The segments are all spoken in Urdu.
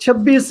26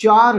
4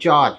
4।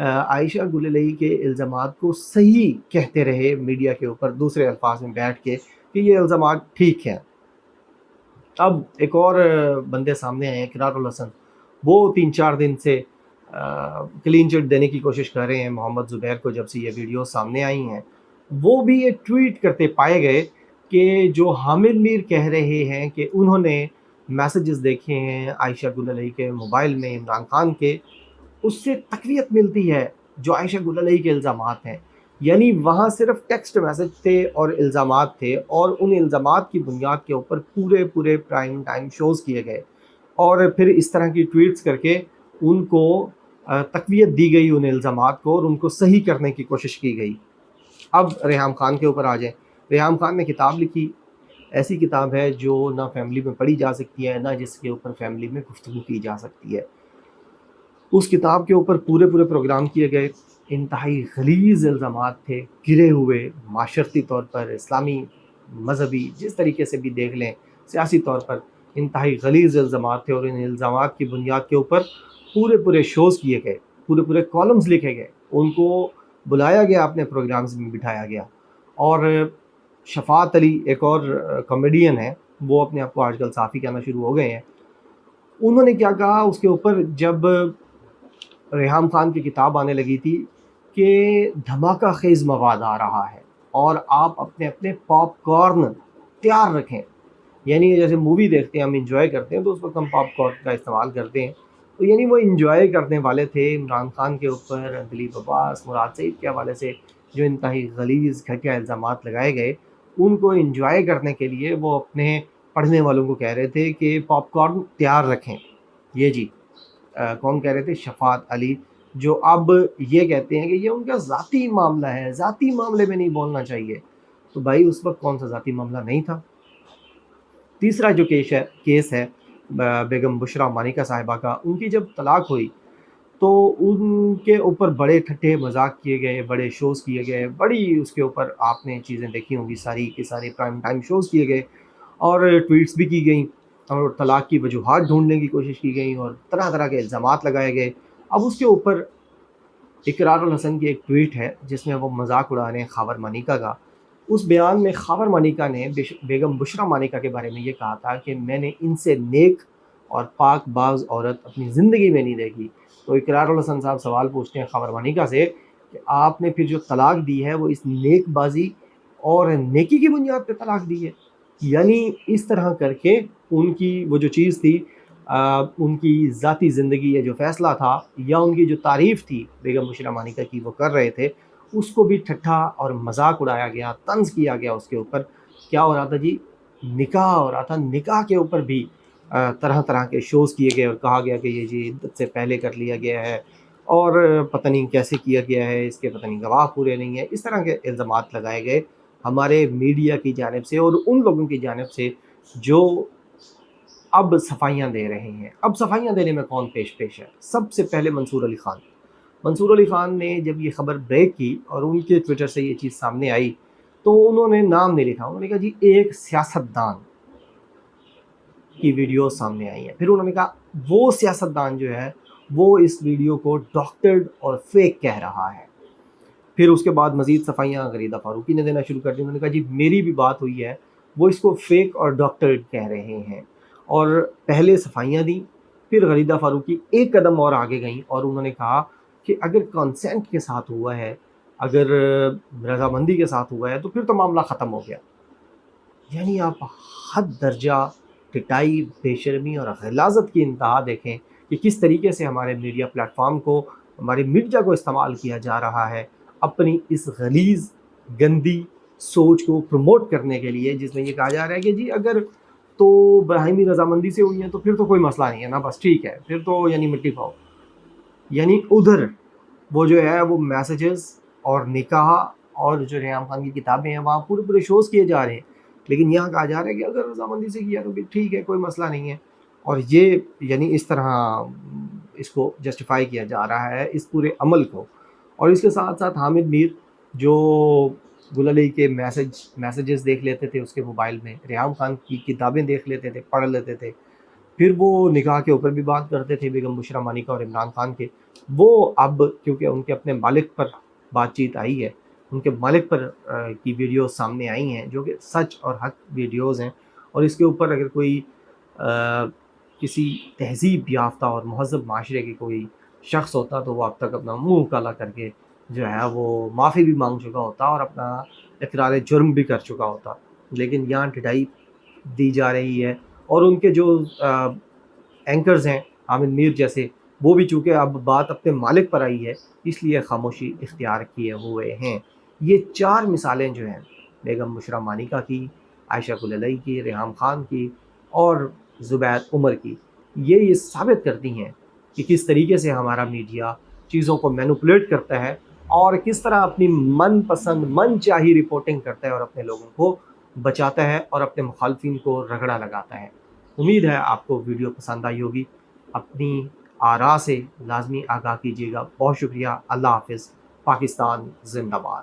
عائشہ گل علیہ کے الزامات کو صحیح کہتے رہے میڈیا کے اوپر دوسرے الفاظ میں بیٹھ کے کہ یہ الزامات ٹھیک ہیں۔ اب ایک اور بندے سامنے آئے ہیں، اقرار الحسن، وہ 3-4 دن سے کلین چٹ دینے کی کوشش کر رہے ہیں محمد زبیر کو جب سے یہ ویڈیو سامنے آئی ہیں۔ وہ بھی یہ ٹویٹ کرتے پائے گئے کہ جو حامد میر کہہ رہے ہیں کہ انہوں نے میسیجز دیکھے ہیں عائشہ گل علیہ کے موبائل میں عمران خان کے، اس سے تقویت ملتی ہے جو عائشہ گل علیہ کے الزامات ہیں۔ یعنی وہاں صرف ٹیکسٹ میسج تھے اور الزامات تھے، اور ان الزامات کی بنیاد کے اوپر پورے پرائم ٹائم شوز کیے گئے، اور پھر اس طرح کی ٹویٹس کر کے ان کو تقویت دی گئی ان الزامات کو، اور ان کو صحیح کرنے کی کوشش کی گئی۔ اب ریحام خان کے اوپر آ جائیں۔ ریحام خان نے کتاب لکھی، ایسی کتاب ہے جو نہ فیملی میں پڑھی جا سکتی ہے، نہ جس کے اوپر فیملی میں گفتگو کی جا سکتی ہے۔ اس کتاب کے اوپر پورے پروگرام کیے گئے، انتہائی غلیظ الزامات تھے، گرے ہوئے معاشرتی طور پر، اسلامی مذہبی جس طریقے سے بھی دیکھ لیں، سیاسی طور پر انتہائی غلیظ الزامات تھے، اور ان الزامات کی بنیاد کے اوپر پورے شوز کیے گئے، پورے کالمز لکھے گئے، ان کو بلایا گیا، اپنے پروگرامز میں بٹھایا گیا۔ اور شفاعت علی ایک اور کامیڈین ہے، وہ اپنے آپ کو آج کل صحافی کہنا شروع ہو گئے ہیں، انہوں نے کیا کہا اس کے اوپر جب ریحام خان کی کتاب آنے لگی تھی کہ دھماکہ خیز مواد آ رہا ہے اور آپ اپنے پاپ کارن تیار رکھیں۔ یعنی جیسے مووی دیکھتے ہیں ہم انجوائے کرتے ہیں تو اس وقت ہم پاپ کارن کا استعمال کرتے ہیں، تو یعنی وہ انجوائے کرنے والے تھے عمران خان کے اوپر، دلیپ عباس، مراد سعید کے حوالے سے جو انتہائی غلیظ گھٹیا الزامات لگائے گئے، ان کو انجوائے کرنے کے لیے وہ اپنے پڑھنے والوں کو کہہ رہے تھے کہ پاپ کارن تیار رکھیں۔ یہ جی کون کہہ رہے تھے؟ شفاعت علی، جو اب یہ کہتے ہیں کہ یہ ان کا ذاتی معاملہ ہے، ذاتی معاملے میں نہیں بولنا چاہیے۔ تو بھائی اس وقت کون سا ذاتی معاملہ نہیں تھا؟ تیسرا جو کیس ہے بیگم بشرا مانیکا صاحبہ کا، ان کی جب طلاق ہوئی تو ان کے اوپر بڑے ٹھٹے مذاق کیے گئے، بڑے شوز کیے گئے، بڑی اس کے اوپر آپ نے چیزیں دیکھی ہوں گی، ساری کی ساری پرائم ٹائم شوز کیے گئے، اور ٹویٹس بھی کی گئیں، اور طلاق کی وجوہات ڈھونڈنے کی کوشش کی گئی، اور طرح کے الزامات لگائے گئے۔ اب اس کے اوپر اقرار الحسن کی ایک ٹویٹ ہے جس میں وہ مذاق اڑا رہے ہیں خاور مانیکا کا۔ اس بیان میں خاور مانیکا نے بیگم بشرا مانیکا کے بارے میں یہ کہا تھا کہ میں نے ان سے نیک اور پاک باز عورت اپنی زندگی میں نہیں دیکھی۔ تو اقرار الحسن صاحب سوال پوچھتے ہیں خاور مانیکا سے کہ آپ نے پھر جو طلاق دی ہے وہ اس نیک بازی اور نیکی کی بنیاد پہ طلاق دی ہے؟ یعنی اس طرح کر کے ان کی وہ جو چیز تھی، ان کی ذاتی زندگی یا جو فیصلہ تھا یا ان کی جو تعریف تھی بیگم بشرا مانیکا کی وہ کر رہے تھے، اس کو بھی ٹھٹھا اور مذاق اڑایا گیا، طنز کیا گیا اس کے اوپر۔ کیا ہو رہا تھا جی؟ نکاح ہو رہا تھا، نکاح کے اوپر بھی طرح کے شوز کیے گئے، اور کہا گیا کہ یہ جی عدت سے پہلے کر لیا گیا ہے، اور پتہ نہیں کیسے کیا گیا ہے، اس کے پتہ نہیں گواہ پورے نہیں ہیں، اس طرح کے الزامات لگائے گئے ہمارے میڈیا کی جانب سے اور ان لوگوں کی جانب سے جو اب صفائیاں دے رہے ہیں۔ اب صفائیاں دینے میں کون پیش ہے؟ سب سے پہلے منصور علی خان۔ منصور علی خان نے جب یہ خبر بریک کی اور ان کے ٹویٹر سے یہ چیز سامنے آئی تو انہوں نے نام نہیں لکھا، انہوں نے کہا جی ایک سیاستدان کی ویڈیو سامنے آئی ہے۔ پھر انہوں نے کہا وہ سیاستدان جو ہے وہ اس ویڈیو کو ڈاکٹرڈ اور فیک کہہ رہا ہے۔ پھر اس کے بعد مزید صفائیاں غریدہ فاروقی نے دینا شروع کر دی، انہوں نے کہا جی میری بھی بات ہوئی ہے، وہ اس کو فیک اور ڈاکٹرڈ کہہ رہے ہیں، اور پہلے صفائیاں دیں۔ پھر غریدہ فاروقی ایک قدم اور آگے گئیں اور انہوں نے کہا کہ اگر کنسنٹ کے ساتھ ہوا ہے، اگر رضامندی کے ساتھ ہوا ہے تو پھر تو معاملہ ختم ہو گیا۔ یعنی آپ حد درجہ ٹٹائی، بے شرمی اور غلاظت کی انتہا دیکھیں کہ کس طریقے سے ہمارے میڈیا پلیٹ فارم کو، ہماری میڈیا کو استعمال کیا جا رہا ہے اپنی اس غلیظ گندی سوچ کو پروموٹ کرنے کے لیے، جس میں یہ کہا جا رہا ہے کہ جی اگر تو باہمی رضامندی سے ہوئی ہیں تو پھر تو کوئی مسئلہ نہیں ہے نا، بس ٹھیک ہے، پھر تو یعنی مٹی پاؤ۔ یعنی ادھر وہ جو ہے وہ میسیجز اور نکاح اور جو ریحام خان کی کتابیں ہیں وہاں پورے شوز کیے جا رہے ہیں، لیکن یہاں کہا جا رہا ہے کہ اگر رضامندی سے کیا تو ٹھیک ہے، کوئی مسئلہ نہیں ہے۔ اور یہ یعنی اس طرح اس کو جسٹیفائی کیا جا رہا ہے اس پورے عمل کو۔ اور اس کے ساتھ ساتھ حامد میر جو گل علیہ کے میسیجز دیکھ لیتے تھے اس کے موبائل میں، ریحام خان کی کتابیں دیکھ لیتے تھے، پڑھ لیتے تھے، پھر وہ نکاح کے اوپر بھی بات کرتے تھے بیگم بشرا مانیکا اور عمران خان کے. وہ اب کیونکہ ان کے اپنے مالک پر بات چیت آئی ہے، ان کے مالک پر کی ویڈیوز سامنے آئی ہیں جو کہ سچ اور حق ویڈیوز ہیں، اور اس کے اوپر اگر کوئی کسی تہذیب یافتہ اور مہذب معاشرے کے کوئی شخص ہوتا تو وہ اب تک اپنا منہ کالا کر کے جو ہے وہ معافی بھی مانگ چکا ہوتا اور اپنا اقرار جرم بھی کر چکا ہوتا. لیکن یہاں ٹھڈائی دی جا رہی ہے، اور ان کے جو اینکرز ہیں عامر میر جیسے، وہ بھی چونکہ اب بات اپنے مالک پر آئی ہے اس لیے خاموشی اختیار کیے ہوئے ہیں. یہ 4 مثالیں جو ہیں بیگم بشرا مانیکا کی، عائشہ کلالئی کی، ریحام خان کی اور زبید عمر کی، یہ ثابت کرتی ہیں کہ کس طریقے سے ہمارا میڈیا چیزوں کو مینوپولیٹ کرتا ہے اور کس طرح اپنی من پسند من چاہی رپورٹنگ کرتا ہے اور اپنے لوگوں کو بچاتا ہے اور اپنے مخالفین کو رگڑا لگاتا ہے. امید ہے آپ کو ویڈیو پسند آئی ہوگی. اپنی آراء سے لازمی آگاہ کیجیے گا. بہت شکریہ. اللہ حافظ. پاکستان زندہ باد.